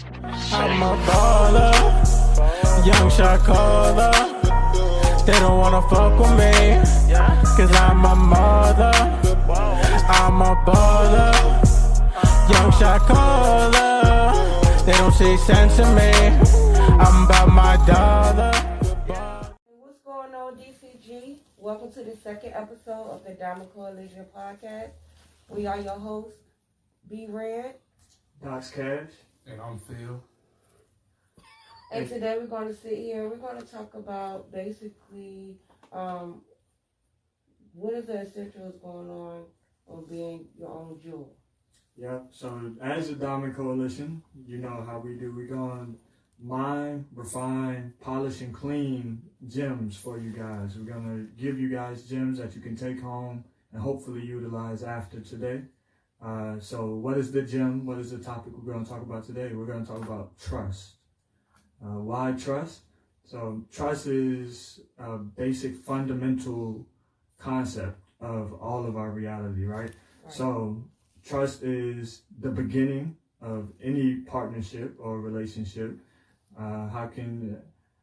I'm a baller, young shot caller. They don't wanna fuck with me, cause I'm a mother. I'm a baller, young shot caller. They don't see sense in me, I'm about my dollar. What's going on, DCG? Welcome to the second episode of the Diamond Coalition podcast. We are your hosts, B Red, Docs Cash, and I'm Phil. and today we're going to sit here. We're going to talk about basically what is the essentials going on being your own jewel. Yep. So as a Diamond Coalition, you know how we do. We're going to mine, refine, polish, and clean gems for you guys. We're going to give you guys gems that you can take home and hopefully utilize after today. So what is the gem? What is the topic we're going to talk about today? We're going to talk about trust. Why trust? So trust is a basic fundamental concept of all of our reality, right? So trust is the beginning of any partnership or relationship.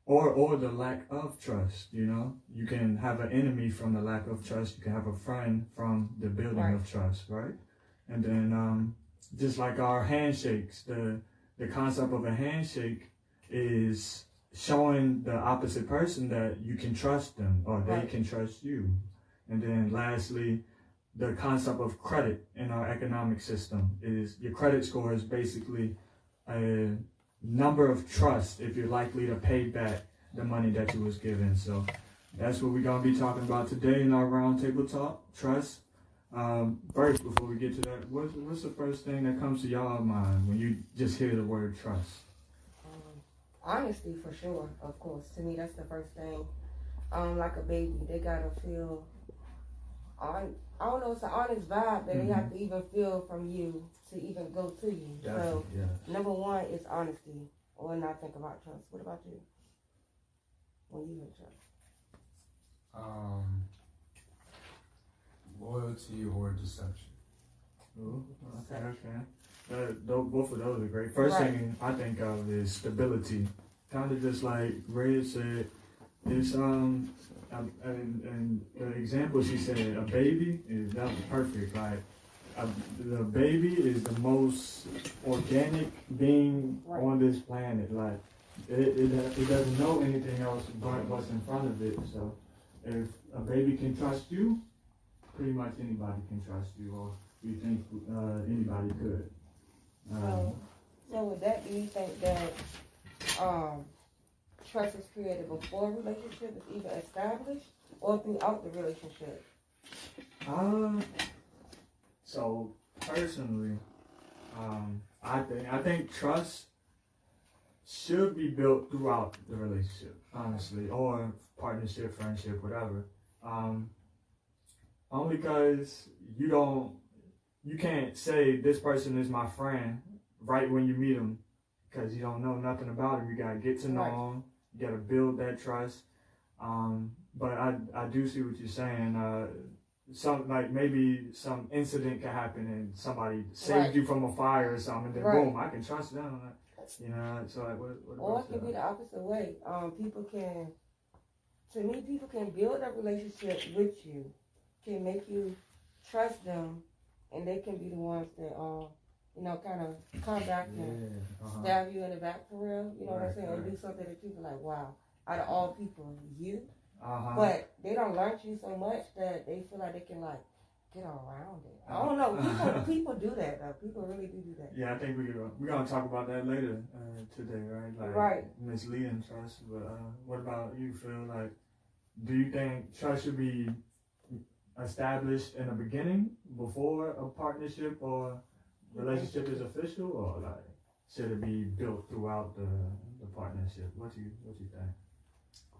Or the lack of trust, you know? You can have an enemy from the lack of trust. You can have a friend from the building of trust, right? And then just like our handshakes, the concept of a handshake is showing the opposite person that you can trust them or they can trust you. And then lastly, the concept of credit in our economic system is your credit score is basically a number of trust if you're likely to pay back the money that you was given. So that's what we're going to be talking about today in our roundtable talk, trust. First, before we get to that, what's the first thing that comes to y'all mind when you just hear the word trust? Honesty, for sure, of course. To me, that's the first thing. Like a baby, they gotta feel I don't know, it's an honest vibe that they have to even feel from you to even go to you. So, number one is honesty. When I think about trust. What about you? When you hear trust? Loyalty or deception. Ooh, okay. Both of those are great. First thing I think of is stability. Kind of just like Red said, it's and the example she said, a baby that was perfect. Like the baby is the most organic being on this planet. Like it doesn't know anything else but what's in front of it. So if a baby can trust you, pretty much anybody can trust you, or you think anybody could. So with that, do you think that trust is created before a relationship is even established or throughout the relationship? So personally, I think trust should be built throughout the relationship, honestly, or partnership, friendship, whatever. Only because you can't say this person is my friend right when you meet them, because you don't know nothing about him. You gotta get to know him. You gotta build that trust. But I do see what you're saying. Maybe some incident could happen and somebody saved you from a fire or something, and then boom, I can trust them. You know, so like what or it can be the opposite way. People can build a relationship with you, can make you trust them, and they can be the ones that kind of come back and stab you in the back for real. You know what I'm saying? Or do something that you feel like, wow, out of all people, you. But they don't learn you so much that they feel like they can like get around it. I don't know. People do that though. People really do that. Yeah, I think we're gonna talk about that later today, right? Like misleading trust. But what about you, Phil? Like, do you think trust should be established in the beginning before a partnership or relationship is official, or like should it be built throughout the partnership? What you think?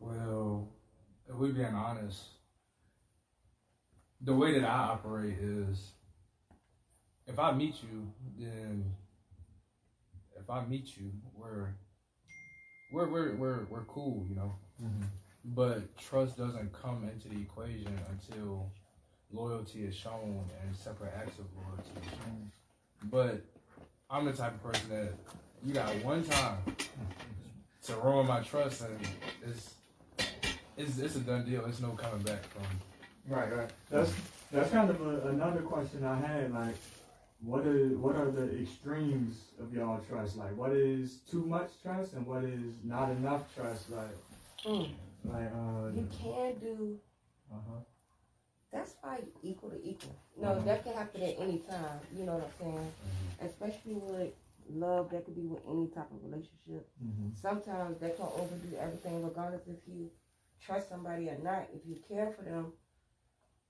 Well, if we're being honest, the way that I operate is if I meet you, we're cool, you know. But trust doesn't come into the equation until loyalty is shown and separate acts of loyalty is shown. But I'm the type of person that you got one time to ruin my trust, and it's a done deal. It's no coming back from. Right. That's kind of another question I had. Like, what are the extremes of y'all trust? Like, what is too much trust and what is not enough trust? Like, you can do. That's like equal to equal. No, that can happen at any time. You know what I'm saying? Especially with love, that could be with any type of relationship. Sometimes they can overdo everything, regardless if you trust somebody or not. If you care for them,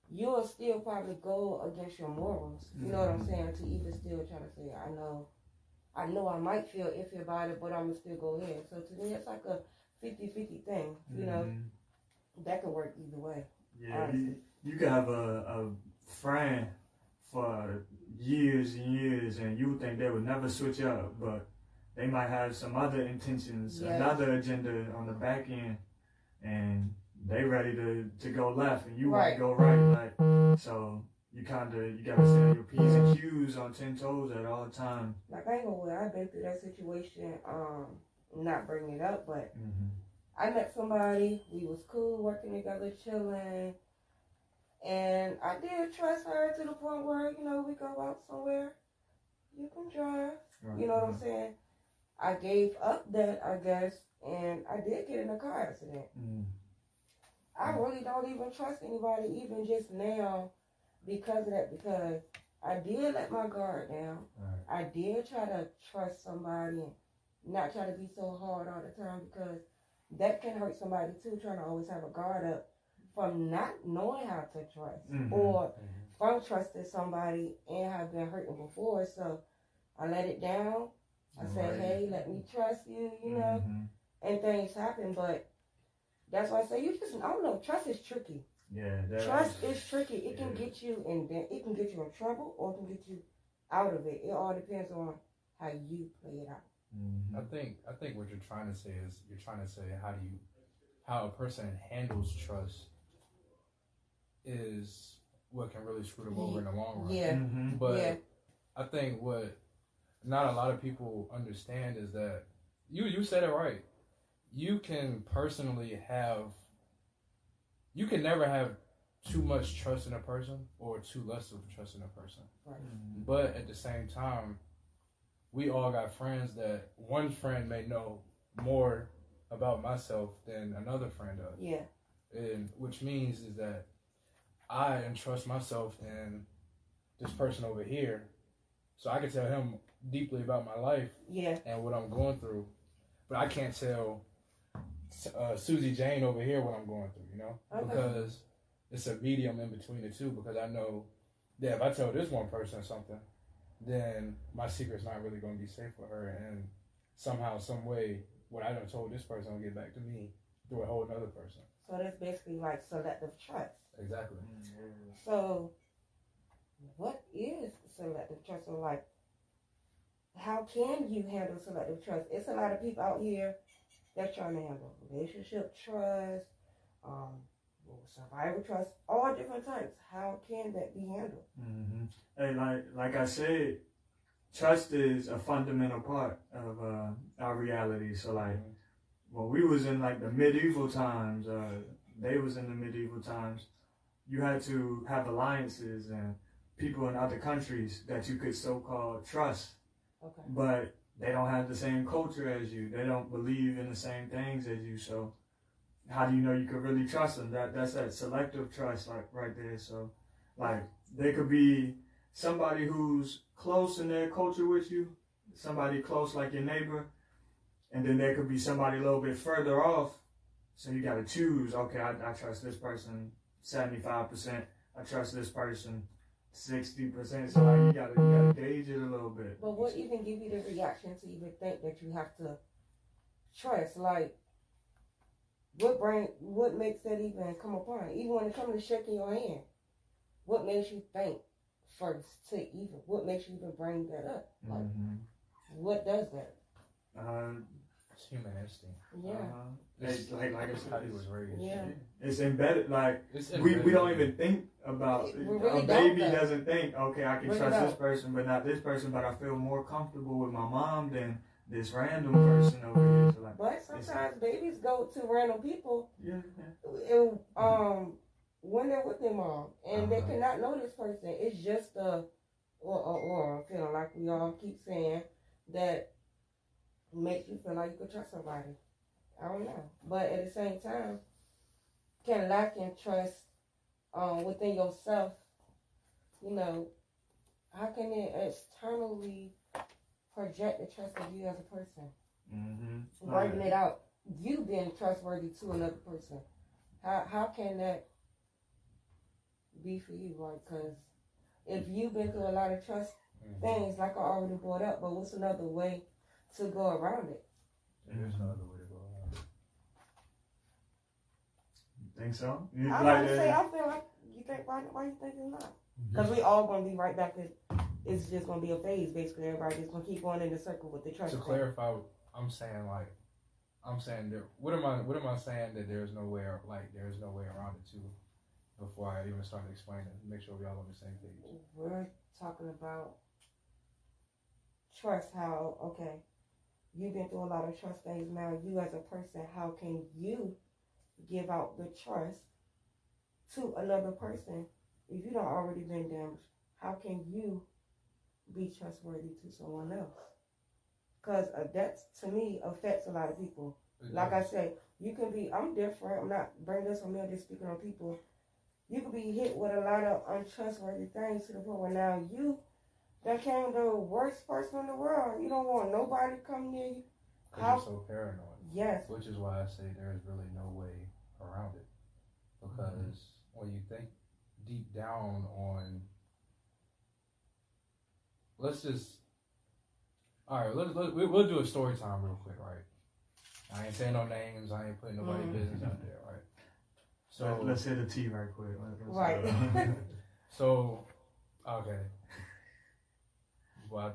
you'll still probably go against your morals. You know what I'm saying? To even still try to say, I know I might feel iffy about it, but I'm gonna still go ahead. So to me, it's like a 50-50 thing. You know, that could work either way. Yeah, you could have a friend for years and years, and you would think they would never switch up, but they might have some other intentions, another agenda on the back end, and they ready to go left, and you might go right. Like, so you gotta set your P's and Q's on 10 toes at all times. Like, I ain't gonna lie, I've been through that situation. Not bringing it up, but I met somebody. We was cool, working together, chilling. And I did trust her to the point where, you know, we go out somewhere, you can drive. Right. You know what I'm saying? I gave up that, I guess, and I did get in a car accident. I really don't even trust anybody, even just now, because of that, because I did let my guard down. Right. I did try to trust somebody and not try to be so hard all the time, because that can hurt somebody too, trying to always have a guard up from not knowing how to trust or from trusting somebody and have been hurting before. So I let it down. I said, hey, let me trust you, you know, and things happen. But that's why I say, I don't know, trust is tricky. Yeah, trust is tricky. It can get you it can get you in trouble, or it can get you out of it. It all depends on how you play it out. I think what you're trying to say is how a person handles trust is what can really screw them over in the long run. Yeah. But I think what not a lot of people understand is that you said it right. You can never have too much trust in a person or too less of trust in a person. Right. But at the same time, we all got friends that one friend may know more about myself than another friend does. Yeah. And which means is that I entrust myself in this person over here, so I can tell him deeply about my life and what I'm going through. But I can't tell Susie Jane over here what I'm going through, you know? Okay. Because it's a medium in between the two, because I know that if I tell this one person something, then my secret's not really going to be safe for her. And somehow, some way, what I done told this person will get back to me through a whole other person. So that's basically like selective trust. Exactly. So what is selective trust? So like, how can you handle selective trust? It's a lot of people out here that's trying to handle relationship trust, survivor trust, all different types. How can that be handled? And like I said, trust is a fundamental part of our reality. So like when we was in like the medieval times, they was in the medieval times, you had to have alliances and people in other countries that you could so-called trust. Okay. But they don't have the same culture as you. They don't believe in the same things as you. So how do you know you could really trust them? That's that selective trust, like right there. So like there could be somebody who's close in their culture with you, somebody close like your neighbor, and then there could be somebody a little bit further off. So you got to choose. Okay, I trust this person 75%. I trust this person 60%. So like you gotta gauge it a little bit. But what even give you the reaction to even think that you have to trust? Like, what makes that even come upon? Even when it comes to shaking your hand, what makes you think first what makes you even bring that up? Like, what does that? It's human instinct. Yeah. It's like I said, how he was raised. Yeah. It's embedded. Like we don't even think about it. Really a baby doesn't think, okay, I can trust this person, but not this person. But I feel more comfortable with my mom than this random person over here. So like, but sometimes babies go to random people. Yeah. And when they're with their mom, and they cannot know this person. It's just or feeling like we all keep saying that makes you feel like you could trust somebody. I don't know, but at the same time, can lack in trust within yourself. You know, how can it externally project the trust of you as a person? Writing it out, you being trustworthy to another person. How can that be for you? Like, because if you've been through a lot of trust things, like I already brought up, but what's another way to go around it? There's no other way to go around it. You think so? I feel like you think. Why you think it's not? Because we all gonna be right back. It's just gonna be a phase. Basically, everybody just gonna keep going in the circle with the trust. To clarify, I'm saying there. What am I saying that there's no way around it too? Before I even start explaining, make sure we all on the same page. We're talking about trust. How you've been through a lot of trust things. Now, you as a person, how can you give out the trust to another person if you don't already been damaged? How can you be trustworthy to someone else? Because that, to me, affects a lot of people. Like I said, you can be, I'm different. I'm not bringing this on me, I'm just speaking on people. You could be hit with a lot of untrustworthy things to the point where now you became the worst person in the world. You don't want nobody to come near you. Because you're so paranoid. Yes. Which is why I say there's really no way around it. Because when you think deep down on, we'll do a story time real quick, right? I ain't saying no names, I ain't putting nobody's business out there, right? So let's hit the T right quick. Right. So, okay. Well, I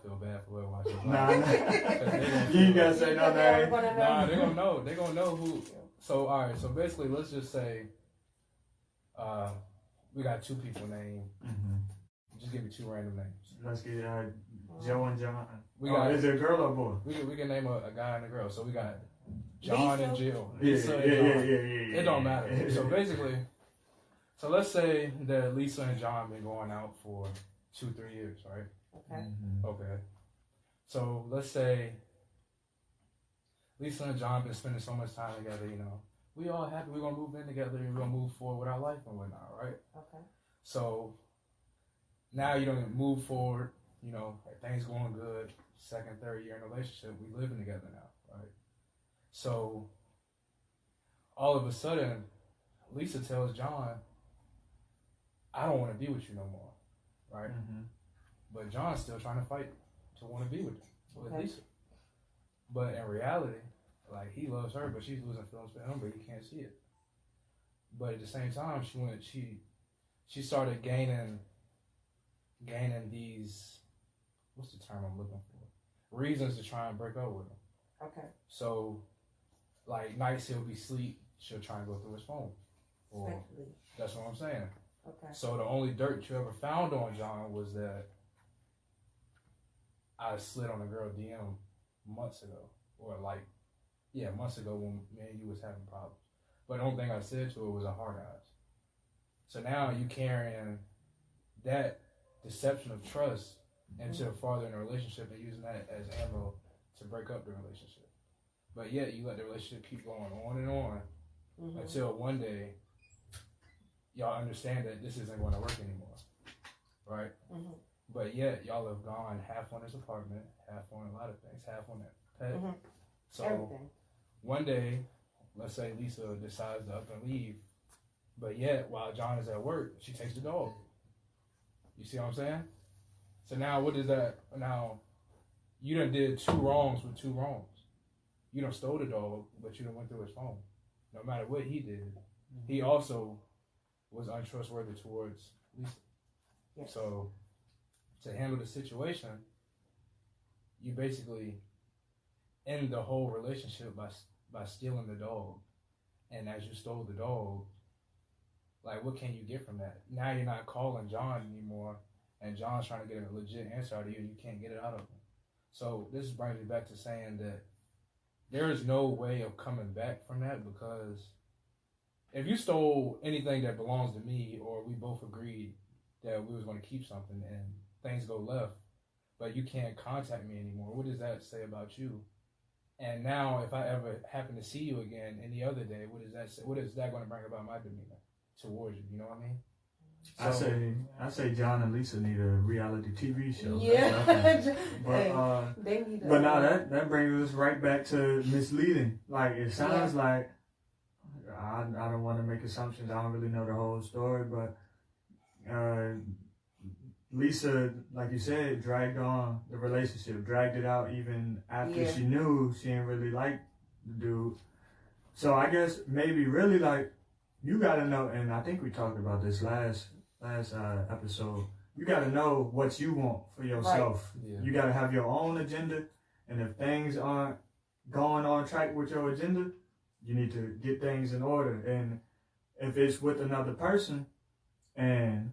feel bad for whoever watches. Nah. You ain't gotta say no name. Nah, they gonna know. They gonna know who. So, all right. So basically, let's just say, we got two people named. Just give me two random names. Let's get Joe and John. Is it a girl or a boy? We can name a guy and a girl. So we got John and Jill. Yeah. It don't matter. So basically, let's say that Lisa and John been going out for 2-3 years, right? Okay. Okay. So let's say Lisa and John been spending so much time together, you know. We all happy we're gonna move in together and we're gonna move forward with our life and whatnot, right? Okay. So now you don't move forward, you know, things going good, 2nd, 3rd year in a relationship, we living together now, right? So all of a sudden, Lisa tells John, I don't want to be with you no more, right? But John's still trying to fight to want to be with Lisa. But in reality, like, he loves her, but she's losing feelings for him, but he can't see it. But at the same time, she started gaining these, what's the term I'm looking for? Reasons to try and break up with him. Okay. So, like, nights he'll be asleep, she'll try and go through his phone. Or, that's what I'm saying. Okay. So the only dirt you ever found on John was that I slid on a girl DM months ago. Or months ago when me and you was having problems. But the only thing I said to her was a hard eyes. So now you carrying that deception of trust into farther in a relationship and using that as ammo to break up the relationship. But yet you let the relationship keep going on and on until one day y'all understand that this isn't going to work anymore, right? But yet y'all have gone half on this apartment, half on a lot of things, half on that pet. So everything. One day, let's say Lisa decides to up and leave, but yet while John is at work, she takes the dog. You see what I'm saying? So now what is that? Now you done did 2 wrongs with 2 wrongs. You done stole the dog, but you done went through his phone. No matter what he did, he also was untrustworthy towards Lisa. Yes. So to handle the situation, you basically end the whole relationship by stealing the dog. And as you stole the dog, like, what can you get from that? Now you're not calling John anymore, and John's trying to get a legit answer out of you, and you can't get it out of him. So this brings me back to saying that there is no way of coming back from that, because if you stole anything that belongs to me, or we both agreed that we was going to keep something and things go left, but you can't contact me anymore, what does that say about you? And now if I ever happen to see you again any other day, what does that say? What is that going to bring about my demeanor towards you? You know what I mean? So, I say John and Lisa need a reality TV show. Yeah. But now that brings us right back to misleading. Like, it sounds like, I don't want to make assumptions. I don't really know the whole story, but Lisa, like you said, dragged on the relationship, dragged it out even after she knew she didn't really like the dude. So I guess maybe really like, you gotta know, and I think we talked about this last episode. You gotta know what you want for yourself. Right. Yeah. You gotta have your own agenda, and if things aren't going on track with your agenda, you need to get things in order. And if it's with another person, and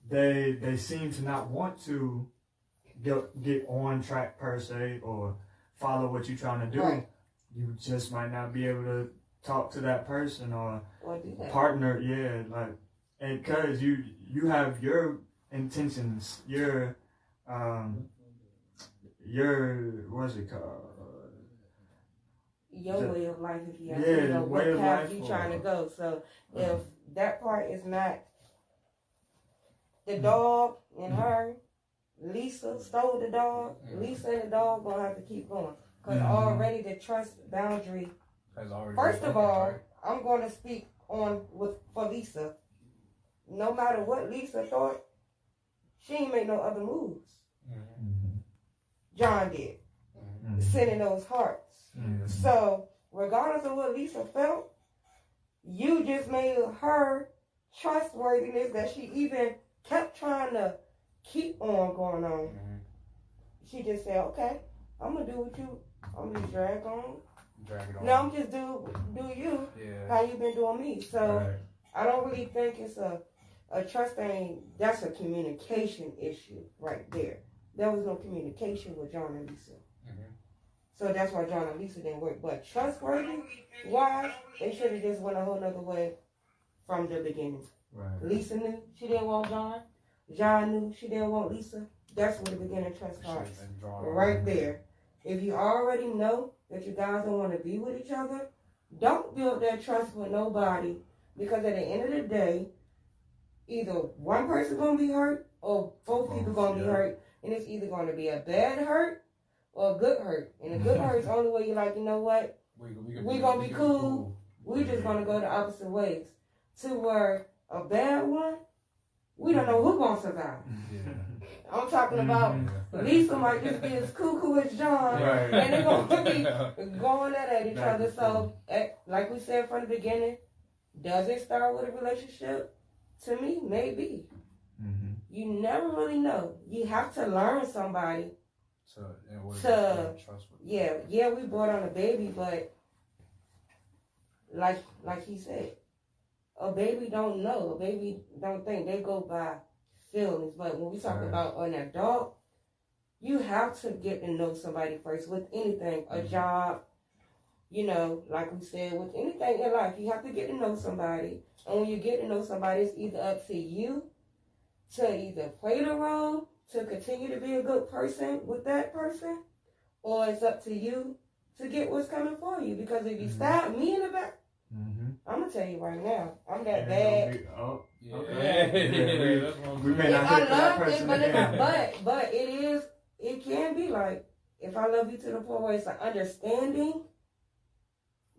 they seem to not want to get on track per se, or follow what you're trying to do, you just might not be able to talk to that person or do that. Partner, and because you have your intentions, your what's it called? Your way of life, if you have to know what path you're trying to go. So if that part is not the dog and her, Lisa stole the dog, Lisa and the dog gonna have to keep going. Because already the trust boundary. First of all, I'm going to speak for Lisa. No matter what Lisa thought, she ain't made no other moves. Mm-hmm. John did, sending those hearts. Mm-hmm. So regardless of what Lisa felt, you just made her trustworthiness that she even kept trying to keep on going on. Mm-hmm. She just said, "Okay, I'm gonna do what you. I'm gonna drag on." No, I'm just do you how you been doing me. So I don't really think it's a trust thing. That's a communication issue right there. There was no communication with John and Lisa. Mm-hmm. So that's why John and Lisa didn't work. But trustworthy, why? They should have just went a whole nother way from the beginning. Right. Lisa knew she didn't want John. John knew she didn't want Lisa. That's where the beginning trust starts. Right there. If you already know that you guys don't want to be with each other, don't build that trust with nobody, because at the end of the day, either one person going to be hurt or both people going to be hurt, and it's either going to be a bad hurt or a good hurt. And a good hurt is the only way you're like, you know what, we're going to be cool. We're just going to go the opposite ways. To where a bad one, we don't know who's going to survive. I'm talking about Lisa might just be as cuckoo as John, and they're going to be going at each other. So, like we said from the beginning, does it start with a relationship? To me, maybe. Mm-hmm. You never really know. You have to learn somebody to we brought on a baby, but like he said, a baby don't know. A baby don't think. They go by feelings. But when we talk about an adult, you have to get to know somebody first with anything. A job, like we said, with anything in life, you have to get to know somebody. And when you get to know somebody, it's either up to you to either play the role, to continue to be a good person with that person, or it's up to you to get what's coming for you. Because if you stab me in the back, I'm going to tell you right now, I'm that bad. We may not hit that person again. But it can be like, if I love you to the point where it's an understanding,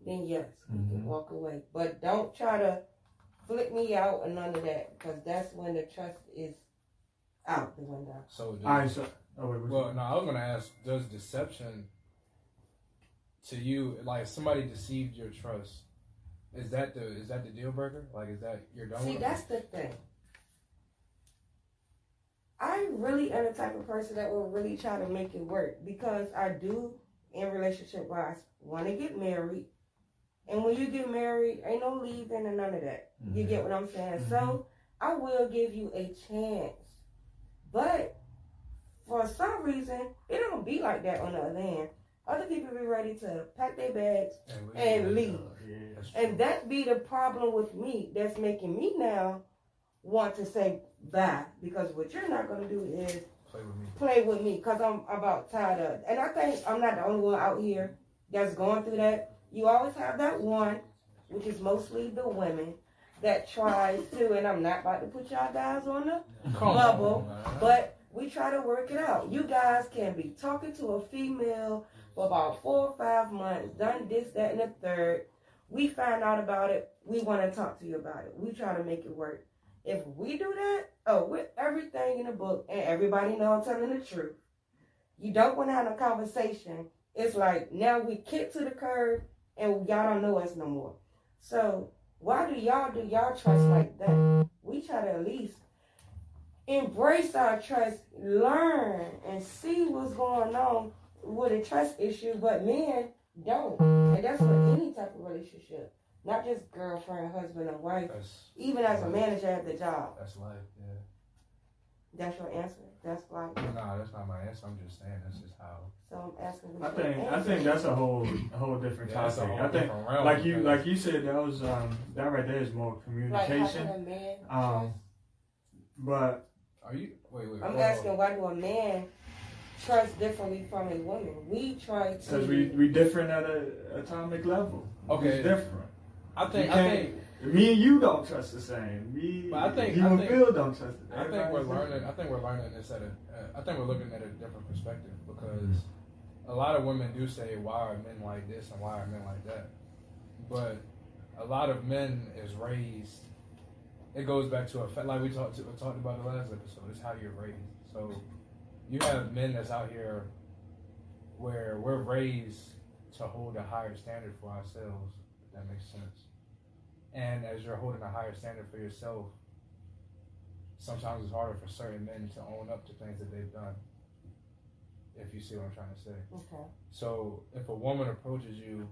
then yes, you can walk away. But don't try to flip me out and none of that, because that's when the trust is out the window. I was going to ask, does deception to you, like if somebody deceived your trust, is that the deal breaker? Like, is that you're done with? See, that's the thing. I really am the type of person that will really try to make it work, because I do, in relationship wise, want to get married. And when you get married, ain't no leaving and none of that. Mm-hmm. You get what I'm saying? Mm-hmm. So I will give you a chance. But for some reason, it don't be like that on the other hand. Other people be ready to pack their bags and leave. And that be the problem with me that's making me now want to say bye. Because what you're not going to do is play with me. Because I'm about tired of it. And I think I'm not the only one out here that's going through that. You always have that one, which is mostly the women, that tries to, and I'm not about to put y'all guys on the bubble, but we try to work it out. You guys can be talking to a female for about 4 or 5 months, done this, that, and the third. We find out about it. We want to talk to you about it. We try to make it work. If we do that, with everything in the book, and everybody know I'm telling the truth, you don't want to have a conversation. It's like, now we kick to the curb, and y'all don't know us no more. So, why do y'all trust like that? We try to at least embrace our trust, learn, and see what's going on with a trust issue, but men don't. And that's with any type of relationship. Not just girlfriend, husband, and wife. Even as a manager at the job. That's life, yeah. That's your answer? That's life? No, that's not my answer. I'm just saying that's just how. So I'm asking. I think that's a whole different topic. I think like you said, that was that right there is more communication. Like, how can a man but are you wait? I'm asking, why do a man trust differently from a woman? We try to, because we different at an atomic level. Okay, it's different. I think me and you don't trust the same. You and Bill don't trust it. I think we're learning this I think we're looking at a different perspective, because a lot of women do say, why are men like this and why are men like that? But a lot of men is raised. It goes back to like we talked about the last episode. It's how you're raised. So you have men that's out here where we're raised to hold a higher standard for ourselves. If that makes sense. And as you're holding a higher standard for yourself, sometimes it's harder for certain men to own up to things that they've done. If you see what I'm trying to say. Okay. So if a woman approaches you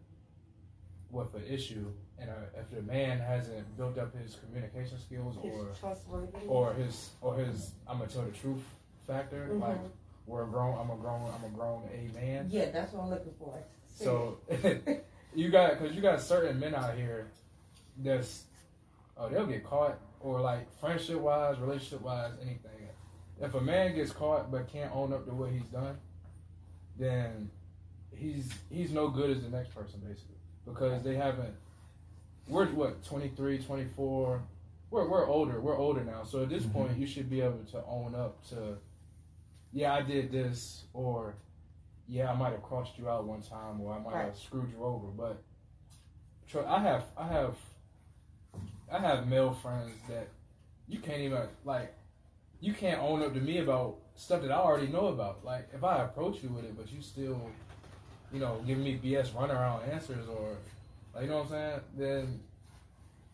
with an issue, and if the man hasn't built up his communication skills or his I'm gonna tell the truth factor, like I'm a grown A man. Yeah, that's what I'm looking for. So you got certain men out here that's they'll get caught, or like friendship wise, relationship wise, anything. If a man gets caught but can't own up to what he's done, then he's no good as the next person, basically, because they haven't. We're 23, 24. We're older now. So at this point, you should be able to own up to, yeah, I did this, or yeah, I might have crossed you out one time, or I might have screwed you over. But I have male friends that you can't even, like, you can't own up to me about stuff that I already know about. Like, if I approach you with it, but you still, giving me BS runaround answers, or, like, you know what I'm saying? Then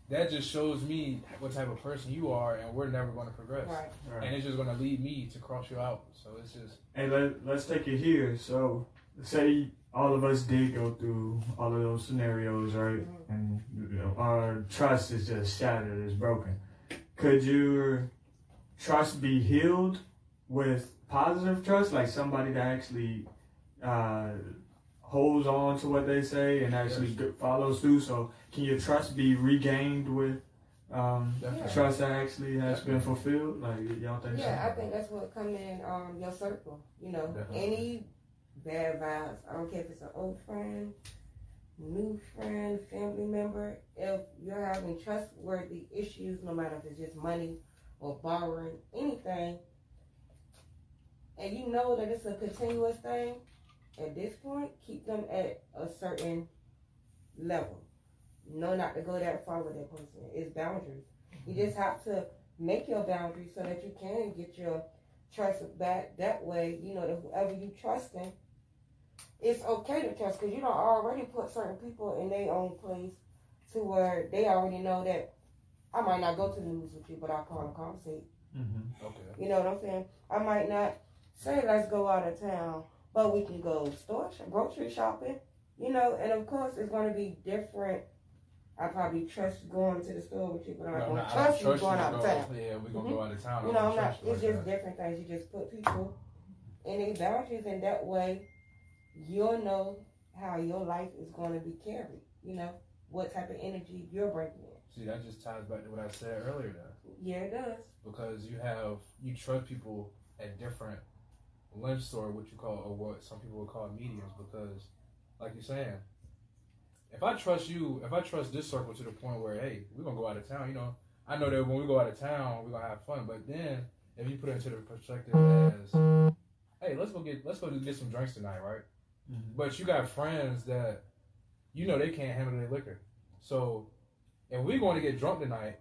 that just shows me what type of person you are, and we're never going to progress. Right. And it's just going to lead me to cross you out. So it's just. Hey, let's take it here. So, say all of us did go through all of those scenarios, right? And our trust is just shattered, it's broken. Could your trust be healed with positive trust, like somebody that actually holds on to what they say and actually follows through? So can your trust be regained with trust that actually has been fulfilled? Like, y'all think so? Yeah, I think that's what come in your circle. Any bad vibes, I don't care if it's an old friend, new friend, family member, if you're having trustworthy issues, no matter if it's just money or borrowing, anything, and you know that it's a continuous thing, at this point, keep them at a certain level. Know not to go that far with that person. It's boundaries. You just have to make your boundaries so that you can get your trust back. That way, that whoever you trust in, it's okay to trust, because you don't already put certain people in their own place to where they already know that I might not go to the news with you, but I'll call and conversate. Okay. You know what I'm saying? I might not say let's go out of town, but we can go grocery shopping, and of course it's going to be different. I probably trust going to the store with you, but I'm not going to trust you going out of town. Yeah, we're going to go out of town. I'm not. It's just different things. You just put people and their boundaries, and that way you'll know how your life is going to be carried. You know, what type of energy you're bringing in. See, that just ties back to what I said earlier then. Yeah, it does. Because you trust people at different lengths, or what you call, or what some people would call mediums, because like you're saying, if I trust this circle to the point where, hey, we're gonna go out of town, you know, I know that when we go out of town, we're gonna have fun. But then if you put it into the perspective as, hey, let's go get some drinks tonight, right? Mm-hmm. But you got friends that you know they can't handle their liquor. So if we're going to get drunk tonight,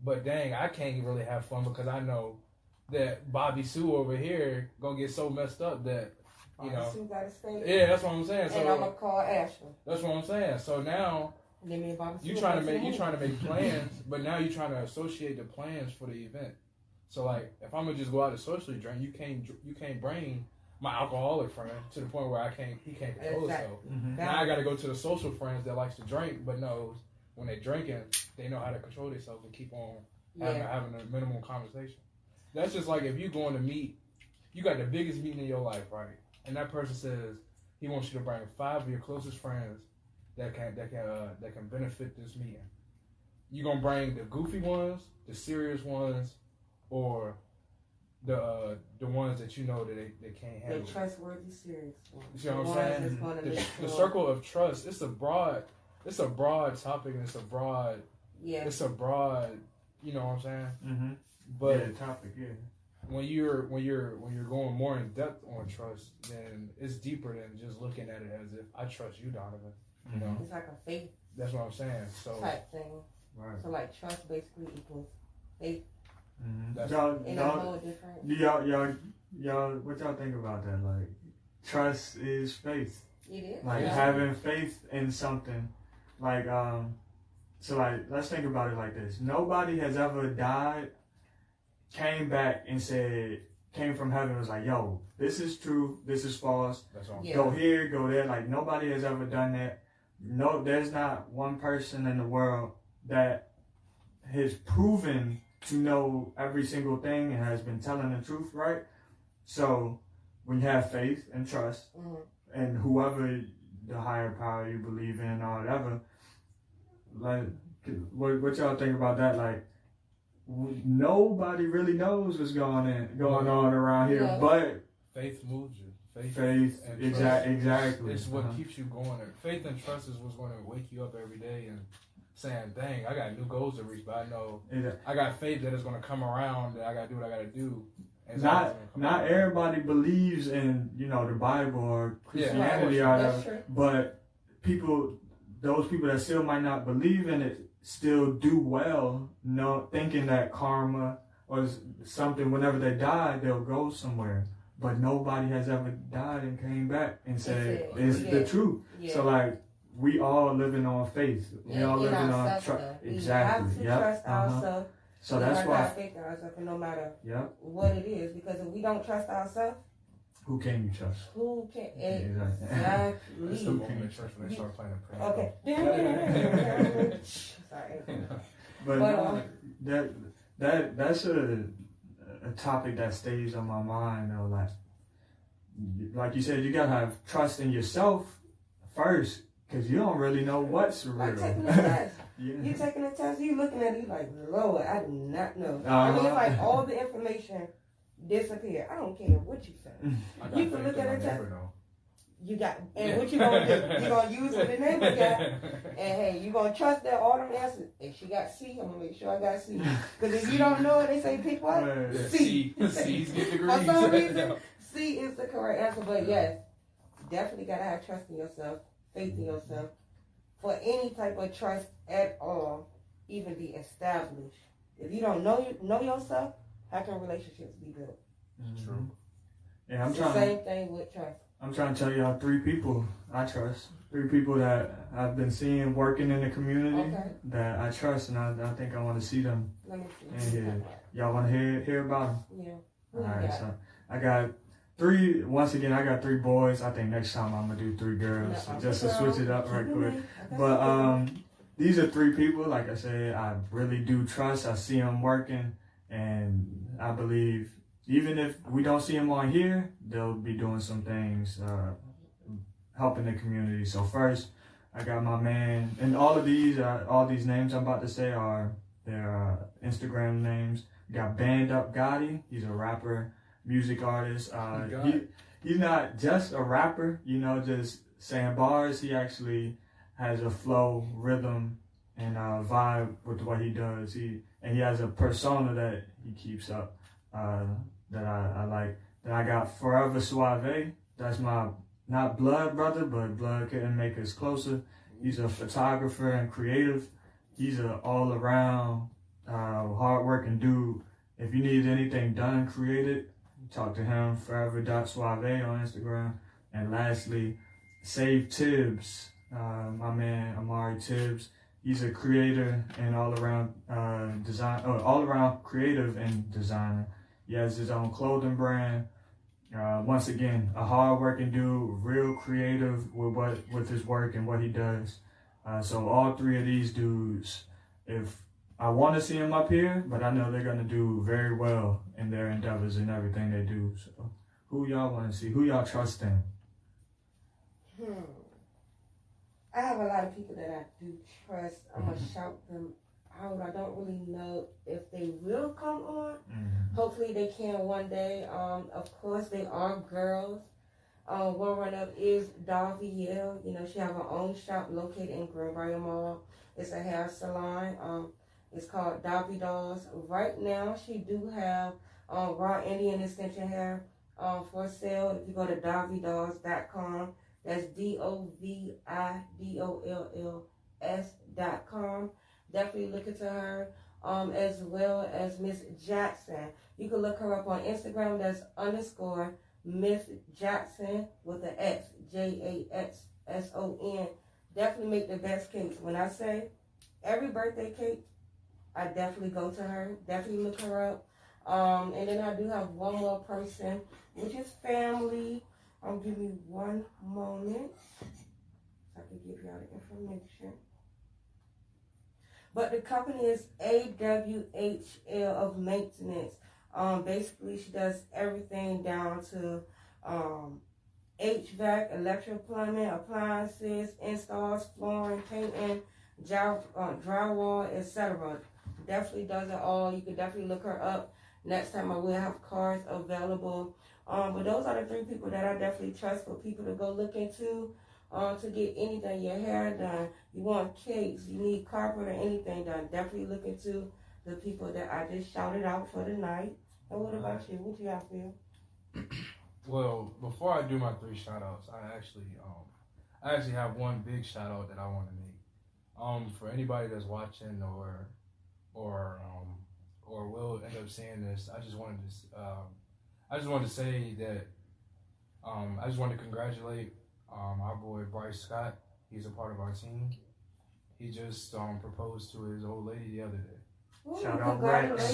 but dang, I can't really have fun because I know that Bobby Sue over here gonna get so messed up that, you know. Sue gotta stay. Yeah, that's what I'm saying. And so I'm gonna call Ashley. That's what I'm saying. So now you trying to make plans, but now you're trying to associate the plans for the event. So like, if I'm gonna just go out to socially drink, you can't bring my alcoholic friend to the point where he can't control himself. Mm-hmm. Now I got to go to the social friends that likes to drink, but knows when they're drinking, they know how to control themselves and keep on having a minimum conversation. That's just like if you're going to meet, you got the biggest meeting in your life, right? And that person says he wants you to bring 5 of your closest friends that can benefit this meeting. You gonna bring the goofy ones, the serious ones, or the ones that you know that they can't handle. The trustworthy, serious ones. You see what I'm saying? The circle of trust. It's a broad topic, and it's a broad. You know what I'm saying? Mm-hmm. But topic, yeah. When you're going more in depth on trust, then it's deeper than just looking at it as if I trust you, Donovan. You know, it's like a faith. That's what I'm saying. So type thing. Right. So like trust basically equals faith. Mm-hmm. Y'all, what y'all think about that? Like, trust is faith. It is. Like having faith in something. Like, so like, let's think about it like this. Nobody has ever died, came back and came from heaven and was like, yo, this is true, this is false. That's all. Yeah. Go here, go there. Like, nobody has ever done that. No, there's not one person in the world that has proven to know every single thing and has been telling the truth, right? So when you have faith and trust, and whoever the higher power you believe in or whatever, like, what y'all think about that? Like, nobody really knows what's going on around here, but faith moves you. Faith and exactly. It's what keeps you going. Faith and trust is what's going to wake you up every day and saying, dang, I got new goals to reach, but I know I got faith that it's going to come around, that I got to do what I got to do. And not everybody believes in, you know, the Bible or Christianity or whatever, but those people that still might not believe in it still do well, thinking that karma or something, whenever they die, they'll go somewhere. But nobody has ever died and came back and said it's the truth. Yeah. So like, we all living on faith. We all living on trust. Exactly. We have to trust ourselves. So that's why. Faith in ourselves, no matter what it is, because if we don't trust ourselves, who can you trust? Who can? Exactly. It's the moment in church when they start playing the prayer. Okay. Sorry. But that's a topic that stays on my mind, though. Like you said, you gotta have trust in yourself first, because you don't really know what's real. Like taking a test. You taking a test, you looking at it, you like, Lord, I do not know. I mean, it's like all the information disappear. I don't care what you say. You can look at a test. You got, and what you gonna do? You gonna use what the neighbor got, and hey, you gonna trust that all them answers. If she got C, I'm gonna make sure I got C. Because if you don't know it, they say pick what? C. C's get degrees. For some reason, C is the correct answer. But yes, definitely gotta have trust in yourself, faith in yourself, for any type of trust at all, even be established. If you don't know yourself, how can relationships be built? True. Yeah, it's the same thing with trust. I'm trying to tell y'all 3 people I trust. 3 people that I've been seeing working in the community that I trust, and I think I want to see them. Let me see. And y'all want to hear about them? Yeah. All right, so I got 3. Once again, I got 3 boys. I think next time I'm gonna do 3 girls, just to switch it up right quick. But these are 3 people. Like I said, I really do trust. I see them working, and I believe, even if we don't see them on here, they'll be doing some things, helping the community. So first, I got my man, and all these names I'm about to say are their Instagram names. We got Band Up Gotti. He's a rapper, music artist. He's not just a rapper, you know, just saying bars. He actually has a flow, rhythm, and vibe with what he does. He has a persona that he keeps up that I like. Then I got Forever Suave. That's my, not blood brother, but blood couldn't make us closer. He's a photographer and creative. He's an all-around, hard-working dude. If you need anything done, created, talk to him. Forever.suave on Instagram. And lastly, Save Tibbs. My man Amari Tibbs. He's a creator and all-around all-around creative and designer. He has his own clothing brand. Once again, a hard-working dude, real creative with his work and what he does. So all three of these dudes, if I want to see them up here, but I know they're gonna do very well in their endeavors and everything they do. So who y'all want to see? Who y'all trust in? I have a lot of people that I do trust. I'm gonna shout them out. I don't really know if they will come on. Hopefully they can one day. Of course they are girls. One run-up is Darby Yale. You know, she have her own shop located in Greenbrier Mall. It's a hair salon. It's called Darby Dolls. Right now she do have raw Indian extension hair for sale. If you go to DarbyDolls.com, that's DOVIDOLLS.com. Definitely look into her, as well as Miss Jackson. You can look her up on Instagram. That's _ Miss Jackson with an X, JAXSON. Definitely make the best cakes. When I say every birthday cake, I definitely go to her. Definitely look her up. And then I do have one more person, which is family. Give me one moment so I can give y'all the information. But the company is AWHL of Maintenance. Basically, she does everything down to HVAC, electrical plumbing, appliances, installs, flooring, painting, drywall, etc. Definitely does it all. You can definitely look her up. Next time I will have cars available. But those are the three people that I definitely trust for people to go look into to get anything, your hair done. You want cakes, you need carpet or anything done. Definitely look into the people that I just shouted out for tonight. And what about you? What you got for you? Well, before I do my 3 shout outs, I actually have one big shout out that I want to make. For anybody that's watching or will end up seeing this, I just wanted to say that I just wanted to congratulate our boy Bryce Scott. He's a part of our team. He just proposed to his old lady the other day. Ooh, Shout out Bryce.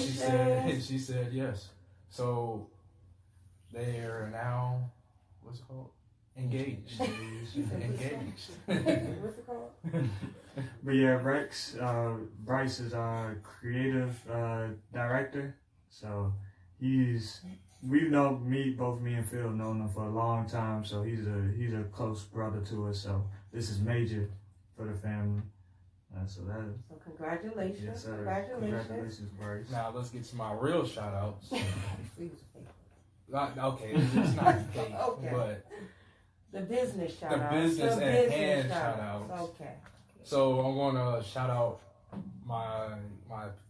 She said yes. So they are now, what's it called? Engaged. Engaged. What's it called? But yeah, Bryce is our creative director. So both me and Phil known him for a long time. So he's a close brother to us. So this is major for the family. So congratulations. Yes, sir. Congratulations, Bryce. Now let's get to my real shout outs. Okay, it's not fake, okay. But the business shout outs. The business at hand shout outs. Okay. So I'm going to shout out my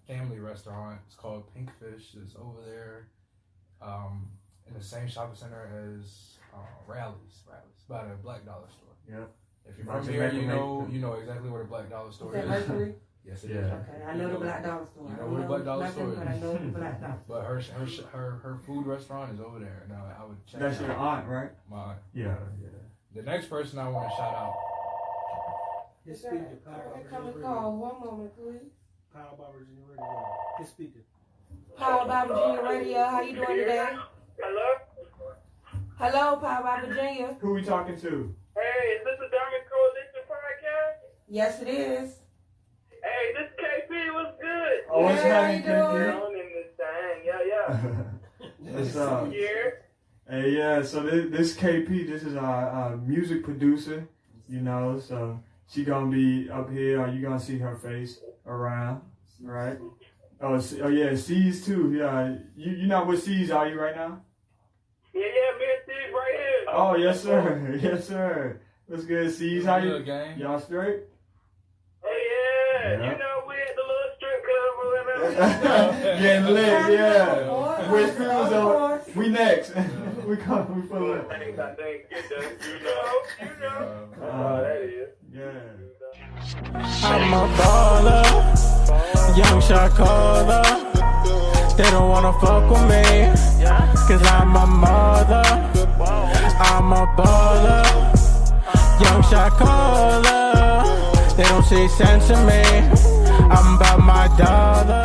family restaurant. It's called Pinkfish. It's over there in the same shopping center as Rally's. By the Black Dollar store. Yep. If you're from here, you know exactly where the Black Dollar store is. Mercury? Yes, it is. Okay, I know the Black Dollar store. You know where the Black Dollar store is. But I know the Black Dollar. But her food restaurant is over there. Now I would check. That's your aunt, right? My aunt. Yeah. The next person I want to shout out. His speaker. Come and call. One moment, please. Power by Virginia Radio. His speaker. Power by Virginia Radio. How you doing today? Hello? Hello, Power by Virginia. Who we talking to? Hey, is this the Diamond Coalition podcast? Yes, it is. Hey, this KP was good. Oh, what's How happening, you doing? Down in this thing. Yeah. What's up? Yeah. Hey, yeah, so this KP, this is our music producer, you know, so she gonna be up here, or you gonna see her face around, right? Oh yeah, C's too, yeah. You not with C's, are you right now? Yeah, me and Steve right here. Oh, yes, sir. Yes, sir. What's good, C's? How you? Y'all straight? Oh, yeah. You know, we at the little strip club or whatever. Getting lit, yeah. With crews on. We next. We pull up. I think you know. That is. Yeah. I'm a baller, young shot caller. They don't wanna fuck with me, cause I'm a mother. I'm a baller, young shot caller. They don't see sense in me, I'm about my dollar.